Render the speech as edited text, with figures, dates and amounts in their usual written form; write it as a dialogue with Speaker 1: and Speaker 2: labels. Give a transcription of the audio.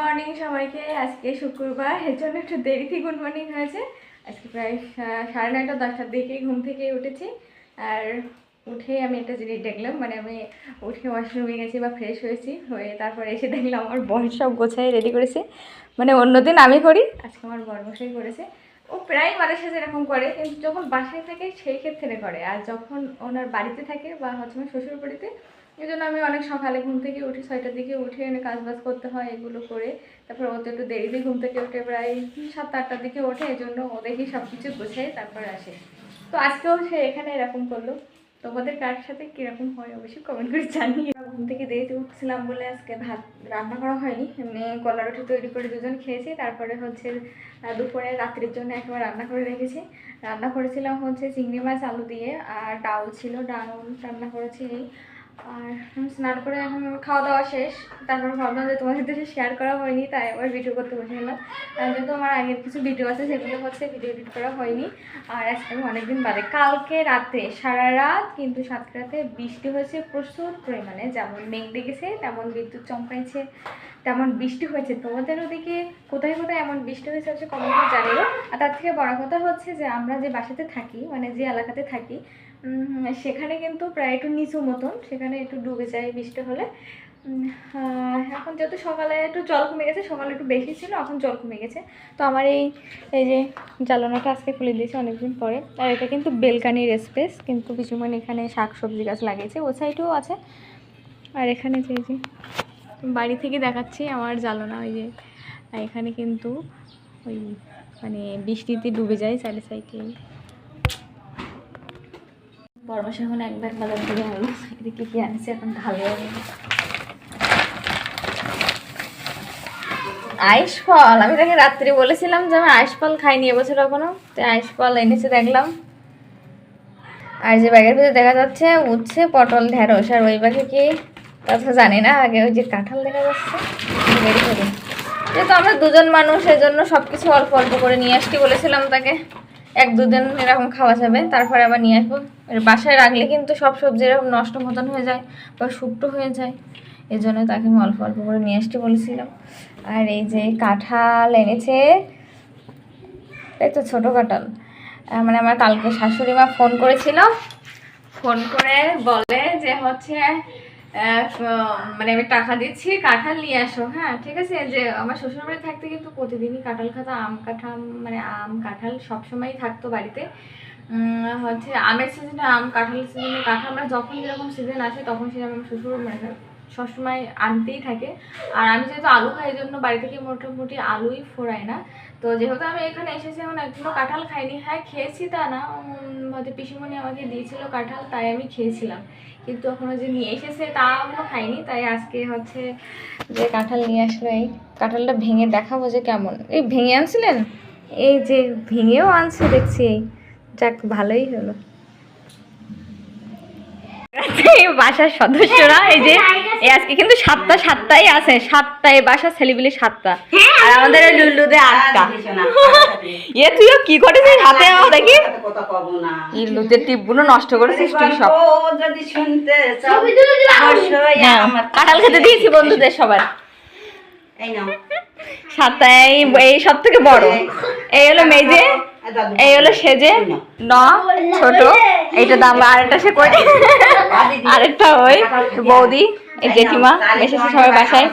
Speaker 1: Morning সবাইকে। আজকে শুক্রবার, এর জন্য একটু দেরিতে গুড মর্নিং হয়েছে। আজকে প্রায় 9:30 10টার দিকে ঘুম থেকে উঠেছি। আর উঠে আমি একটা জিনিস দেখলাম, মানে আমি উঠে ওয়াশরুমে গেছি বা ফ্রেশ হয়েছি, হয়ে তারপরে এসে দেখলাম আমার বর সব গোছাই রেডি করেছে। মানে অন্যদিন আমি করি, আজকে আমার বরমশাই করেছে। ও প্রায় মাঝে সাথে এরকম করে, কিন্তু যখন বাসায় থাকে সেই ক্ষেত্রে করে, আর যখন ওনার বাড়িতে থাকে বা হচ্ছে আমার শ্বশুর বাড়িতে, এই জন্য আমি অনেক সকালে ঘুম থেকে উঠি, 6টার দিকে উঠে এনে কাজ বাজ করতে হয়, এগুলো করে তারপর ও তো একটু দেরিতে ঘুম থেকে উঠে, প্রায় 7 8টার দিকে ওঠে, এই জন্য ও দেখি সব কিছু গুছাই তারপরে আসে। তো আজকেও সে এখানে এরকম করলো। তোমাদের কার সাথে কীরকম হয় অবশ্যই কমেন্ট করে জানিয়ে। ঘুম থেকে দেরিতে উঠছিলাম বলে আজকে ভাত রান্না করা হয়নি, এমনি কলা রুটি তৈরি করে দুজন খেয়েছি। তারপরে হচ্ছে দুপুরে রাত্রির জন্য একেবারে রান্না করে রেখেছি। রান্না করেছিলাম হচ্ছে চিংড়ি মাছ আলু দিয়ে, আর ডাউল ছিল, ডাউল রান্না করেছি। আর স্নান করে এখন খাওয়া দাওয়া শেষ। তারপর ভাবলাম যে তোমাদের সাথে শেয়ার করা হয়নি, তাই আবার ভিডিও করতে বসে গেলাম। যেহেতু আমার আগের কিছু ভিডিও আছে, সেগুলো হচ্ছে ভিডিও এডিট করা হয়নি। আর আজকে আমি অনেকদিন বাদে, কালকে রাতে সারা রাত কিন্তু 7টাতে বৃষ্টি হয়েছে প্রচুর পরিমাণে, যেমন মেঘ ডেকেছে তেমন বিদ্যুৎ চমকাইছে, তেমন বৃষ্টি হয়েছে। তোমাদের ওদিকে কোথায় কোথায় এমন বৃষ্টি হয়েছে হচ্ছে কমেন্টে জানিও। আর তার থেকে বড় কথা হচ্ছে যে আমরা যে বাসাতে থাকি, মানে যে এলাকাতে থাকি, সেখানে কিন্তু প্রায় একটু নিচু মতন, সেখানে একটু ডুবে যায় বৃষ্টি হলে। এখন যেহেতু সকালে একটু জল কমে গেছে, সকালে একটু বেশি ছিল, এখন জল কমে গেছে। তো আমার এই যে জ্বালানাটা আজকে খুলে দিয়েছে অনেকদিন পরে। আর এটা কিন্তু বেলকানির স্পেস, কিন্তু কিছু মানে এখানে শাক সবজি গাছ লাগিয়েছে, ও সাইডেও আছে। আর এখানে যে বাড়ি থেকে দেখাচ্ছি আমার জ্বালানা, ওই যে এখানে কিন্তু ওই মানে বৃষ্টিতে ডুবে যায় চারি সাইডে। বরমাস এখন এক ব্যাগ বাজার থেকে আনলো, এদিকে কি আনছে এখন ঢালে। আইস ফল, আমি তাকে রাত্রি বলেছিলাম যে আমি আইস ফল খাইনি এবছর এখনো, তো আইস ফল এনেছে দেখলাম। আর যে ব্যাগের ভিতরে দেখা যাচ্ছে উচ্ছে পটল ঢেঁড়স, আর ওই ব্যাগে কি কথা জানি না। আগে ওই যে কাঁঠাল দেখা যাচ্ছে বেরি করে, যেহেতু আমরা দুজন মানুষ সেজন্য সব কিছু অল্প অল্প করে নিয়ে আসতে বলেছিলাম তাকে, 1 2 দিন এরকম খাওয়া যাবে, তারপরে আবার নিয়ে আসবো। বাসায় রাখলে কিন্তু সব সবজি এরকম নষ্ট মতন হয়ে যায় বা শুকনো হয়ে যায়, এই জন্য তাকে আমি অল্প অল্প করে নিয়ে আসতে বলেছিলাম। আর এই যে কাঁঠাল এনেছে, এই তো ছোটো কাঁঠাল। মানে আমার কালকে শাশুড়ি মা ফোন করেছিল, ফোন করে বলে যে হচ্ছে মানে আমি টাকা দিচ্ছি, কাঁঠাল নিয়ে আসো। হ্যাঁ ঠিক আছে। যে আমার শ্বশুরবাড়ি থাকতে কিন্তু প্রতিদিনই কাঁঠাল খাতো, মানে আম কাঁঠাল সবসময়ই থাকতো বাড়িতে। হচ্ছে আমের সিজনে আম, কাঁঠালের সিজনে কাঁঠাল, আমরা যখন যেরকম সিজন আসে তখন সেরকম আমার শ্বশুর মানে সবসময় আনতেই থাকে। আর আমি যেহেতু আলু খাই, এই জন্য বাড়ি থেকে মোটামুটি আলুই ফোড়ায় না। তো যেহেতু আমি এখানে এসেছি, এখন একদিনও কাঁঠাল খাইনি। হ্যাঁ খেয়েছি তা না, হয়তো পিসিমণি আমাকে দিয়েছিল কাঁঠাল, তাই আমি খেয়েছিলাম, কিন্তু এখনও যে নিয়ে এসেছে তা এখনও খাইনি। তাই আজকে হচ্ছে যে কাঁঠাল নিয়ে আসলো, এই কাঁঠালটা ভেঙে দেখাবো যে কেমন। এই ভেঙে আনছিলেন, এই যে ভেঙেও আনছে দেখছি, যাক ভালোই হলো। বাসার সদস্যরা এই যে আজকে কিন্তু 7টাই আছে, 7টায় বাসার ছেলেপিলে 7টা, আর আমাদের লুল্লুদে 8টা। এ তুইও কি করেছিস হাতে, দেখি লুতে টিপগুলো নষ্ট করেছিস তুই সব। কাঁঠাল খেতে দিয়েছি বন্ধুদের সবার। 7টায় এই সব থেকে বড়, এই হলো মেজে, এই হলো সেজে, ছোট, এইটা দাম। আরেকটা সে করে, আরেকটা ওই বৌদি, এই জেঠিমা এসেছে সবাই বাসায়।